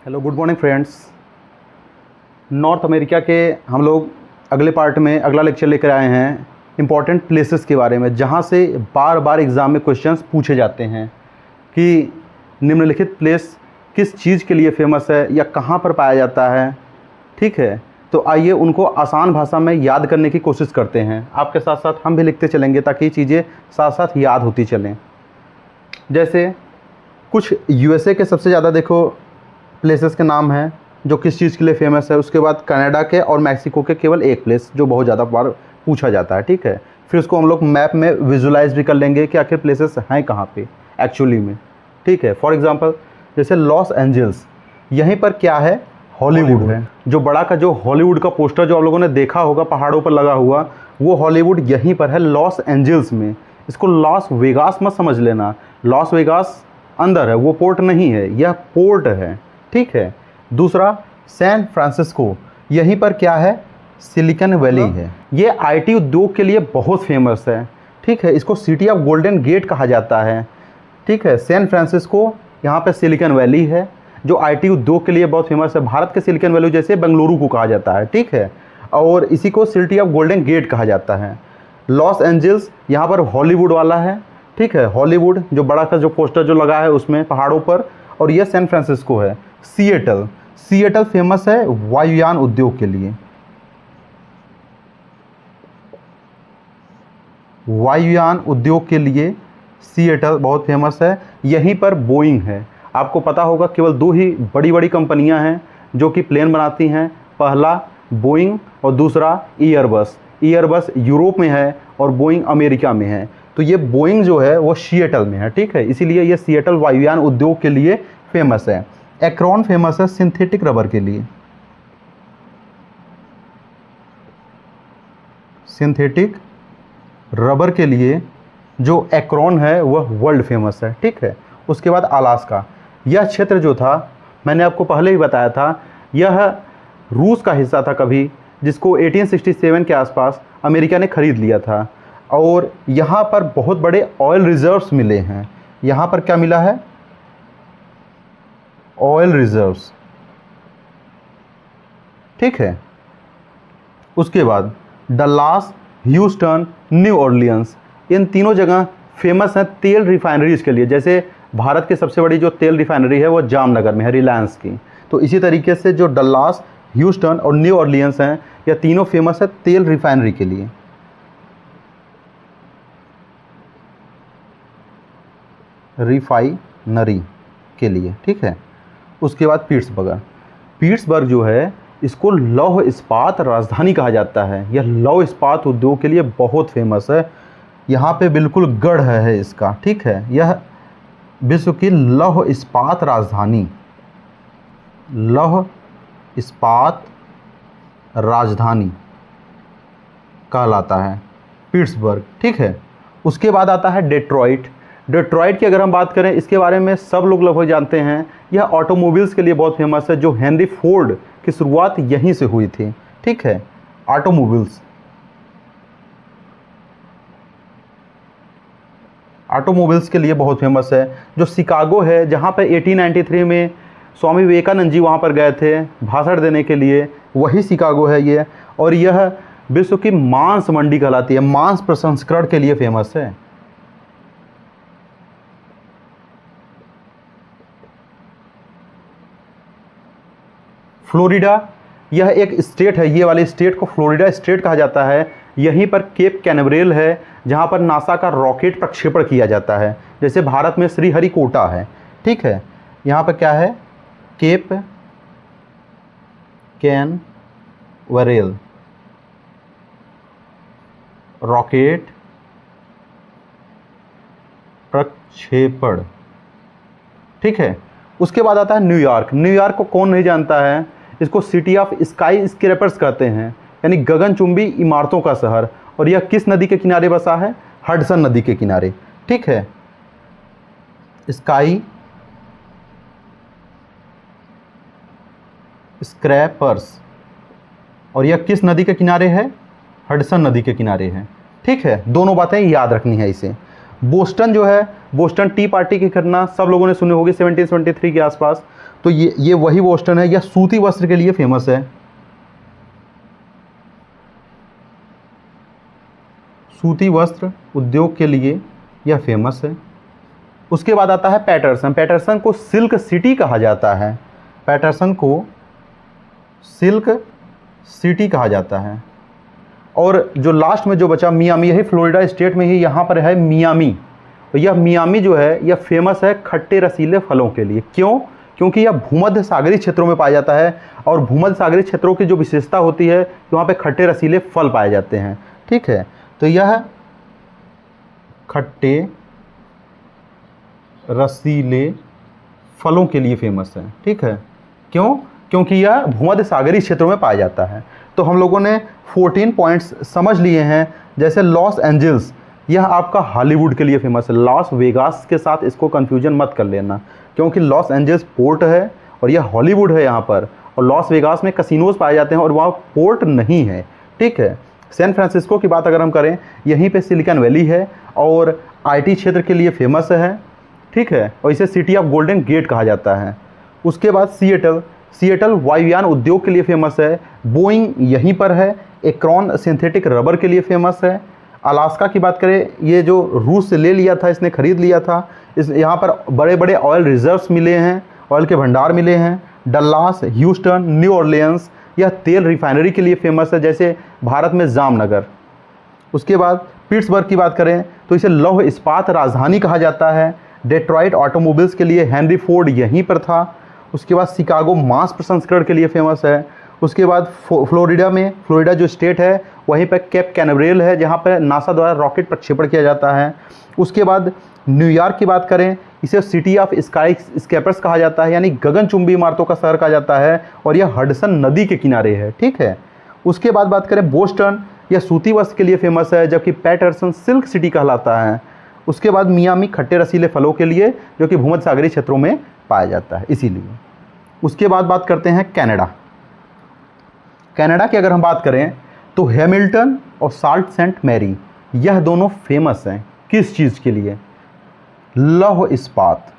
Hello good morning friends. North America के हम लोग अगले पार्ट में अगला लेक्चर लेकर आए हैं इम्पॉर्टेंट प्लेसेस के बारे में, जहां से बार बार एग्ज़ाम में क्वेश्चंस पूछे जाते हैं कि निम्नलिखित प्लेस किस चीज़ के लिए फेमस है या कहां पर पाया जाता है। ठीक है, तो आइए उनको आसान भाषा में याद करने की कोशिश करते हैं। आपके साथ साथ हम भी लिखते चलेंगे ताकि चीज़ें साथ साथ याद होती चलें। जैसे कुछ यूएसए के सबसे ज़्यादा देखो प्लेसेस के नाम हैं जो किस चीज़ के लिए फेमस है। उसके बाद कनाडा के और मैक्सिको के केवल एक प्लेस जो बहुत ज़्यादा बार पूछा जाता है। ठीक है, फिर उसको हम लोग मैप में विजुलाइज भी कर लेंगे कि आखिर प्लेसेस हैं कहाँ पे एक्चुअली में। ठीक है, फॉर एग्जांपल जैसे लॉस एंजल्स, यहीं पर क्या है, हॉलीवुड है। जो बड़ा का जो हॉलीवुड का पोस्टर जो आप लोगों ने देखा होगा पहाड़ों पर लगा हुआ, वो हॉलीवुड यहीं पर है लॉस एंजल्स में। इसको लॉस वेगास मत समझ लेना, लॉस वेगास अंदर है, वो पोर्ट नहीं है, यह पोर्ट है। ठीक है, दूसरा सैन फ्रांसिस्को, यहीं पर क्या है, सिलिकॉन वैली है। ये आईटी उद्योग के लिए बहुत फेमस है। ठीक है, इसको सिटी ऑफ गोल्डन गेट कहा जाता है। ठीक है, सैन फ्रांसिस्को, यहाँ पे सिलिकॉन वैली है जो आईटी उद्योग के लिए बहुत फेमस है। भारत के सिलिकॉन वैली जैसे बेंगलुरु को कहा जाता है। ठीक है, और इसी को सिटी ऑफ गोल्डन गेट कहा जाता है। लॉस एंजल्स, यहाँ पर हॉलीवुड वाला है। ठीक है, हॉलीवुड जो बड़ा का जो पोस्टर जो लगा है उसमें पहाड़ों पर, और यह सैन फ्रांसिस्को है। सिएटल, सिएटल फेमस है वायुयान उद्योग के लिए। वायुयान उद्योग के लिए सिएटल बहुत फेमस है। यहीं पर बोइंग है। आपको पता होगा केवल दो ही बड़ी बड़ी कंपनियां हैं जो कि प्लेन बनाती हैं, पहला बोइंग और दूसरा ईयरबस। ईयरबस यूरोप में है और बोइंग अमेरिका में है। तो ये बोइंग जो है वो सिएटल में है। ठीक है, इसीलिए ये सिएटल वायुयान उद्योग के लिए फेमस है। एक्रोन फेमस है सिंथेटिक रबर के लिए। सिंथेटिक रबर के लिए जो एक्रोन है वह वर्ल्ड फेमस है। ठीक है, उसके बाद अलास्का, यह क्षेत्र जो था मैंने आपको पहले ही बताया था, यह रूस का हिस्सा था कभी, जिसको 1867 के आसपास अमेरिका ने खरीद लिया था। और यहाँ पर बहुत बड़े ऑयल रिजर्व्स मिले हैं। यहाँ पर क्या मिला है, ऑयल रिजर्व्स। ठीक है, उसके बाद डल्लास, ह्यूस्टन, न्यू ऑर्लियंस, इन तीनों जगह फेमस हैं तेल रिफाइनरीज के लिए। जैसे भारत की सबसे बड़ी जो तेल रिफाइनरी है वो जामनगर में है, रिलायंस की। तो इसी तरीके से जो डल्लास, ह्यूस्टन और न्यू ऑर्लियंस हैं, यह तीनों फेमस है तेल रिफाइनरी के लिए। रिफाइनरी के लिए। ठीक है, उसके बाद पिट्सबर्ग, पिट्सबर्ग जो है इसको लौह इस्पात राजधानी कहा जाता है। यह लौह इस्पात उद्योग के लिए बहुत फेमस है। यहाँ पे बिल्कुल गढ़ है इसका। ठीक है, यह विश्व की लौह इस्पात राजधानी, लौह इस्पात राजधानी कहलाता है पिट्सबर्ग। ठीक है, उसके बाद आता है डेट्रॉइट। डेट्रॉइट की अगर हम बात करें, इसके बारे में सब लोग लगभग जानते हैं। यह ऑटोमोबाइल्स के लिए बहुत फेमस है। जो हेनरी फोर्ड की शुरुआत यहीं से हुई थी। ठीक है, ऑटोमोबाइल्स, ऑटोमोबाइल्स के लिए बहुत फेमस है। जो शिकागो है, जहाँ पर 1893 में स्वामी विवेकानंद जी वहाँ पर गए थे भाषण देने के लिए, वही शिकागो है ये। और यह विश्व की मांस मंडी कहलाती है, मांस प्रसंस्करण के लिए फेमस है। फ्लोरिडा, यह एक स्टेट है, ये वाली स्टेट को फ्लोरिडा स्टेट कहा जाता है। यहीं पर केप कैनवरेल है, जहाँ पर नासा का रॉकेट प्रक्षेपण किया जाता है। जैसे भारत में श्रीहरिकोटा है। ठीक है, यहाँ पर क्या है, केप कैनवरेल रॉकेट प्रक्षेपण। ठीक है, उसके बाद आता है न्यूयॉर्क। न्यूयॉर्क को कौन नहीं जानता है, इसको सिटी ऑफ स्काई स्क्रैपर्स कहते हैं, यानी गगनचुंबी इमारतों का शहर। और यह किस नदी के किनारे बसा है, हडसन नदी के किनारे। ठीक है, स्काई स्क्रैपर्स, और यह किस नदी के किनारे है, हडसन नदी के किनारे है। ठीक है, दोनों बातें याद रखनी है इसे। बोस्टन जो है, बोस्टन टी पार्टी की घटना सब लोगों ने सुनी होगी 1773 के आसपास, तो ये वही बोस्टन है। यह सूती वस्त्र के लिए फेमस है, सूती वस्त्र उद्योग के लिए यह फेमस है। उसके बाद आता है पैटरसन। पैटरसन को सिल्क सिटी कहा जाता है, पैटरसन को सिल्क सिटी कहा जाता है। और जो लास्ट में जो बचा मियामी, यही फ्लोरिडा स्टेट में ही यहाँ पर है मियामी। तो यह मियामी जो है यह फेमस है खट्टे रसीले फलों के लिए। क्यों? क्योंकि यह भूमध्य सागरीय क्षेत्रों में पाया जाता है, और भूमध्य सागरीय क्षेत्रों की जो विशेषता होती है कि वहाँ पे खट्टे रसीले फल पाए जाते हैं। ठीक है, तो यह खट्टे रसीले फलों के लिए फेमस है। ठीक है, क्यों? क्योंकि यह भूमध्य सागरीय क्षेत्रों में पाया जाता है। तो हम लोगों ने 14 पॉइंट्स समझ लिए हैं। जैसे लॉस एंजल्स, यह आपका हॉलीवुड के लिए फेमस है। लॉस वेगास के साथ इसको कंफ्यूजन मत कर लेना, क्योंकि लॉस एंजल्स पोर्ट है और यह हॉलीवुड है यहाँ पर, और लॉस वेगास में कसिनोज पाए जाते हैं और वहाँ पोर्ट नहीं है। ठीक है, सैन फ्रांसिस्को की बात अगर हम करें, यहीं पे सिलिकॉन वैली है और आईटी क्षेत्र के लिए फेमस है। ठीक है, और इसे सिटी ऑफ गोल्डन गेट कहा जाता है। उसके बाद सिएटल, सिएटल वायुयान उद्योग के लिए फेमस है। बोइंग यहीं पर है। एक्रोन सिंथेटिक रबर के लिए फेमस है। अलास्का की बात करें, ये जो रूस से ले लिया था, इसने खरीद लिया था। इस यहाँ पर बड़े बड़े ऑयल रिजर्व्स मिले हैं, ऑयल के भंडार मिले हैं। डल्लास, ह्यूस्टन, न्यू ऑरलियंस, यह तेल रिफाइनरी के लिए फेमस है, जैसे भारत में जामनगर। उसके बाद पिट्सबर्ग की बात करें तो इसे लौह इस्पात राजधानी कहा जाता है। डेट्रॉइट ऑटोमोबाइल्स के लिए हेनरी फोर्ड यहीं पर था। उसके बाद शिकागो मांस प्रसंस्करण के लिए फेमस है। उसके बाद फ्लोरिडा में, फ्लोरिडा जो स्टेट है वहीं पर कैप कैनवरेल है, जहाँ पर नासा द्वारा रॉकेट प्रक्षेपण किया जाता है। उसके बाद न्यूयॉर्क की बात करें, इसे सिटी ऑफ स्काई स्केपर्स कहा जाता है, यानी गगनचुंबी इमारतों का शहर कहा जाता है, और यह हडसन नदी के किनारे है। ठीक है, उसके बाद बात करें बोस्टन, यह सूती वस्त्र के लिए फेमस है, जबकि पैटरसन सिल्क सिटी कहलाता है। उसके बाद मियामी खट्टे रसीले फलों के लिए, जो कि भूमध्य सागरीय क्षेत्रों में पाया जाता है, इसीलिए। उसके बाद बात करते हैं कनाडा। कनाडा की अगर हम बात करें तो हैमिल्टन और साल्ट सेंट मैरी, यह दोनों फेमस हैं किस चीज़ के लिए? लौह इस्पात।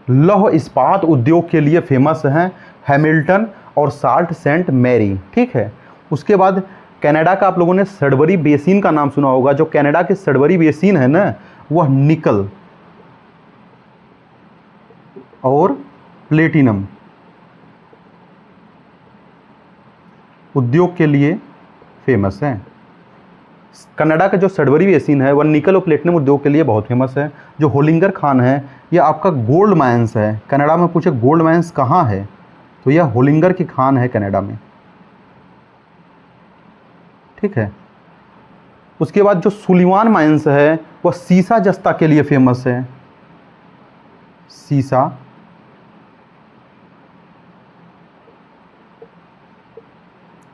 लौह इस्पात उद्योग के लिए फेमस हैं हैमिल्टन और साल्ट सेंट मैरी। ठीक है, उसके बाद कनाडा का आप लोगों ने सडबरी बेसिन का नाम सुना होगा। जो कनाडा के सडबरी बेसिन है ना, वह निकल और प्लेटिनम उद्योग के लिए फेमस है। कनाडा का जो सडबरी बेसिन है वह निकल और प्लेटिनम उद्योग के लिए बहुत फेमस है। जो होलिंगर खान है, यह आपका गोल्ड माइंस है। कनाडा में पूछे गोल्ड माइंस कहाँ है, तो यह होलिंगर की खान है कनाडा में। ठीक है, उसके बाद जो सुलिवान माइंस है वह सीसा जस्ता के लिए फेमस है। सीसा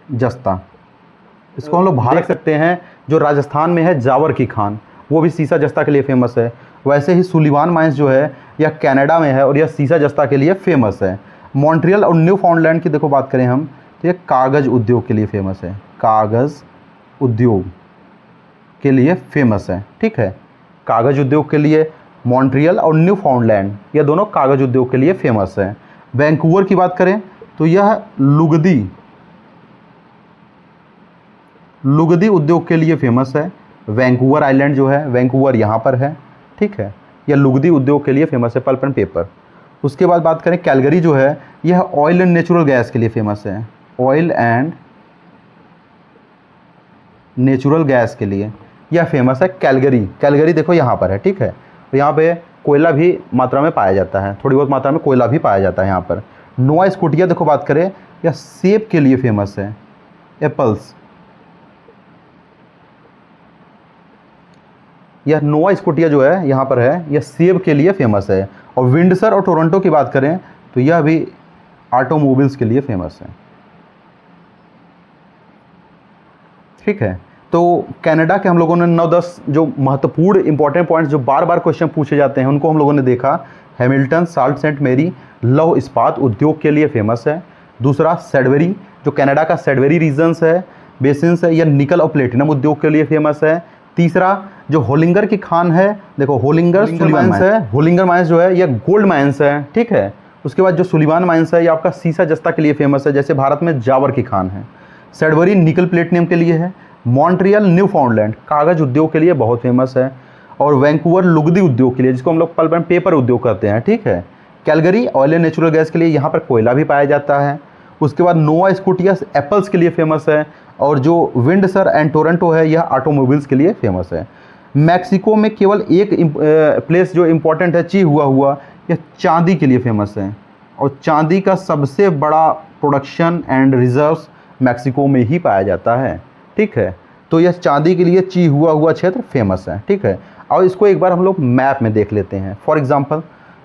जस्ता, इसको हम लोग बाहर रख सकते हैं। जो राजस्थान में है जावर की खान, वो भी सीसा जस्ता के लिए फेमस है। वैसे ही सुलिवान माइंस जो है यह कनाडा में है और यह सीसा जस्ता के लिए फेमस है। मॉन्ट्रियल और न्यू फाउंडलैंड की देखो बात करें हम, तो यह कागज़ उद्योग के लिए फेमस है। कागज़ उद्योग के लिए फेमस है। ठीक है, कागज़ उद्योग के लिए मॉन्ट्रियल और न्यू फाउंडलैंड, यह दोनों कागज़ उद्योग के लिए फेमस है। वैंकूवर की बात करें तो यह लुगदी उद्योग के लिए फेमस है। वैंकूवर आइलैंड जो है, वैंकूवर यहाँ पर है। ठीक है, यह लुगदी उद्योग के लिए फेमस है, पल्प एंड पेपर। उसके बाद बात करें कैलगरी जो है, यह ऑयल एंड नेचुरल गैस के लिए फेमस है। ऑयल एंड नेचुरल गैस के लिए यह फेमस है कैलगरी। कैलगरी देखो यहाँ पर है। ठीक है, तो यहाँ पे कोयला भी मात्रा में पाया जाता है, थोड़ी बहुत मात्रा में कोयला भी पाया जाता है यहाँ पर। नोवा स्कॉटिया देखो बात करें, यह सेब के लिए फेमस है। एप्पल्स, यह नोवा स्कॉटिया जो है यहाँ पर है, यह सेब के लिए फेमस है। और विंडसर और टोरंटो की बात करें तो यह भी ऑटोमोबाइल्स के लिए फेमस है। ठीक है, तो कनाडा के हम लोगों ने 9-10 जो महत्वपूर्ण इंपॉर्टेंट पॉइंट्स जो बार बार क्वेश्चन पूछे जाते हैं उनको हम लोगों ने देखा हैमिल्टन साल्ट सेंट मेरी लौह इस्पात उद्योग के लिए फेमस है। दूसरा सैडबरी, जो कनाडा का सैडबरी रीजन्स है, बेसिन्स है, यह निकल और प्लेटिनम उद्योग के लिए फेमस है। तीसरा जो होलिंगर की खान है, देखो होलिंगर माइंस है, होलिंगर माइंस जो है यह गोल्ड माइंस है, ठीक है। उसके बाद जो सुलिवान माइंस है ये आपका सीसा जस्ता के लिए फेमस है, जैसे भारत में जावर की खान है। सैडबरी निकल प्लेटिनम के लिए है। मॉन्ट्रियल न्यू फाउंडलैंड कागज उद्योग के लिए बहुत फेमस है। और वैंकूवर लुगदी उद्योग के लिए, जिसको हम लोग पल्प एंड पेपर उद्योग कहते हैं, ठीक है। Calgary oil and natural gas के लिए, यहाँ पर कोयला भी पाया जाता है। उसके बाद नोवा स्कूटिया एप्पल्स के लिए फेमस है। और जो विंडसर एंड टोरंटो है यह ऑटोमोबाइल्स के लिए फेमस है। मैक्सिको में केवल एक प्लेस जो इम्पोर्टेंट है चिहुआहुआ, यह चांदी के लिए फेमस है। और चांदी का सबसे बड़ा प्रोडक्शन एंड रिजर्व्स मैक्सिको में ही पाया जाता है, ठीक है। तो यह चांदी के लिए चिहुआहुआ क्षेत्र फेमस है, ठीक है। और इसको एक बार हम लोग मैप में देख लेते हैं। फॉर एग्जांपल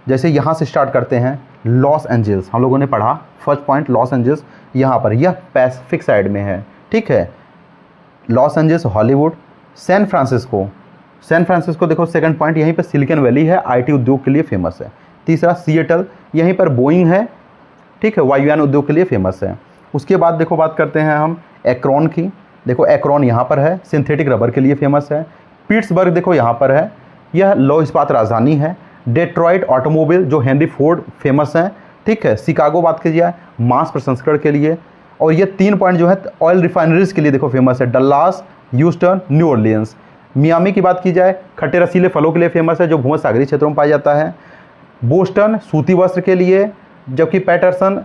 जैसे यहाँ से स्टार्ट करते हैं, लॉस एंजल्स हम लोगों ने पढ़ा, फर्स्ट पॉइंट लॉस एंजल्स यहाँ पर, यह पैसिफिक साइड में है, ठीक है। Los Angeles Hollywood. San Francisco देखो सेकंड पॉइंट, यहीं पर सिलिकॉन वैली है, आईटी उद्योग के लिए फेमस है। तीसरा सिएटल, यहीं पर बोइंग है, ठीक है, वायुयान उद्योग के लिए फेमस है। उसके बाद देखो बात करते हैं हम एक्रोन की। देखो एक्रोन यहाँ पर है, सिंथेटिक रबर के लिए फेमस है। पिट्सबर्ग देखो यहाँ पर है, यह लौह इस्पात राजधानी है। डेट्रॉइट ऑटोमोबाइल जो हेनरी फोर्ड फेमस है, ठीक है। शिकागो बात की जाए मांस प्रसंस्करण के लिए। और ये 3 पॉइंट जो है ऑयल रिफाइनरीज के लिए देखो फेमस है, Dallas, Houston, new Orleans. Miami की बात की जाए खट्टे रसीले फलों के लिए फेमस है, जो भूमध्यसागरीय क्षेत्रों में पाया जाता है। बोस्टन सूती वस्त्र के लिए, जबकि पैटरसन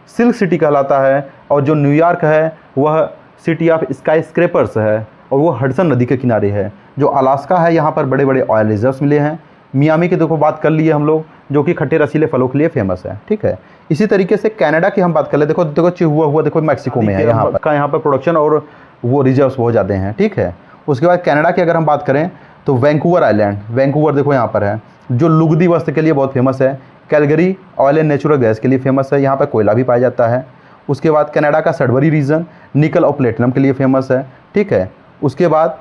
सिल्क सिटी कहलाता है। और जो न्यूयॉर्क है वह सिटी ऑफ स्काई स्क्रैपर्स है, और वो हडसन नदी के किनारे है। जो अलास्का है यहाँ पर बड़े बड़े ऑयल रिजर्व्स मिले हैं। मियामी की देखो बात कर लिए हम लोग, जो कि खट्टे रसीले फलों के लिए फेमस है, ठीक है। इसी तरीके से कनाडा की हम बात कर ले, देखो चिहुआहुआ देखो मैक्सिको में है, यहाँ पर प्रोडक्शन और वो रिजर्व्स बहुत ज़्यादा हैं, ठीक है। उसके बाद कनाडा की अगर हम बात करें तो वैंकूवर आइलैंड, वैंकूवर देखो यहाँ पर है, जो लुगदी वस्त्र के लिए बहुत फेमस है। Calgary oil and natural gas के लिए फेमस है, यहाँ पर कोयला भी पाया जाता है। उसके बाद कनाडा का सैडबरी रीजन निकल और प्लेटिनम के लिए फेमस है, ठीक है। उसके बाद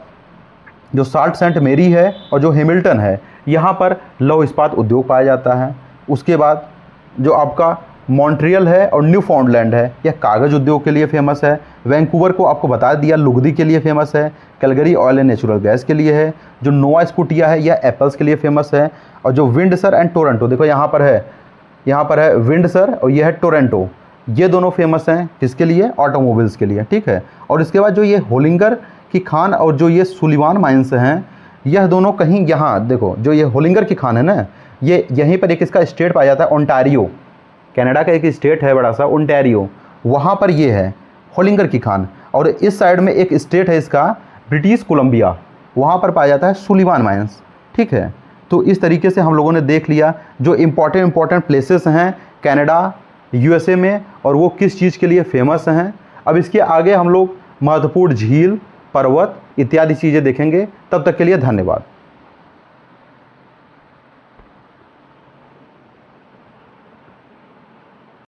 जो साल्ट सेंट मेरी है और जो हैमिल्टन है, यहाँ पर लौह इस्पात उद्योग पाया जाता है। उसके बाद जो आपका मॉन्ट्रियल है और न्यू फाउंडलैंड है, यह कागज़ उद्योग के लिए फेमस है। वैंकूवर को आपको बता दिया लुगदी के लिए फेमस है। Calgary oil and natural gas के लिए है। जो नोवा स्कूटिया है यह एप्पल्स के लिए फेमस है। और जो विंडसर एंड टोरंटो देखो यहाँ पर है विंडसर और यह है टोरंटो, ये दोनों फेमस हैं किसके लिए, ऑटोमोबाइल्स के लिए, ठीक है। और इसके बाद जो ये होलिंगर की खान और जो ये सुलिवान माइंस हैं, यह दोनों कहीं यहाँ देखो, जो ये होलिंगर की खान है ना, ये यहीं पर एक इसका स्टेट पाया जाता है ओंटारियो, कनाडा का एक स्टेट है बड़ा सा ओंटारियो, वहाँ पर ये है होलिंगर की खान। और इस साइड में एक स्टेट है इसका ब्रिटिश कोलंबिया, वहाँ पर पाया जाता है सुलिवान माइंस, ठीक है। तो इस तरीके से हम लोगों ने देख लिया जो इम्पॉर्टेंट प्लेसेस हैं कनाडा यूएसए में, और वो किस चीज़ के लिए फेमस हैं। अब इसके आगे हम लोग महत्वपूर्ण झील, पर्वत इत्यादि चीज़ें देखेंगे। तब तक के लिए धन्यवाद।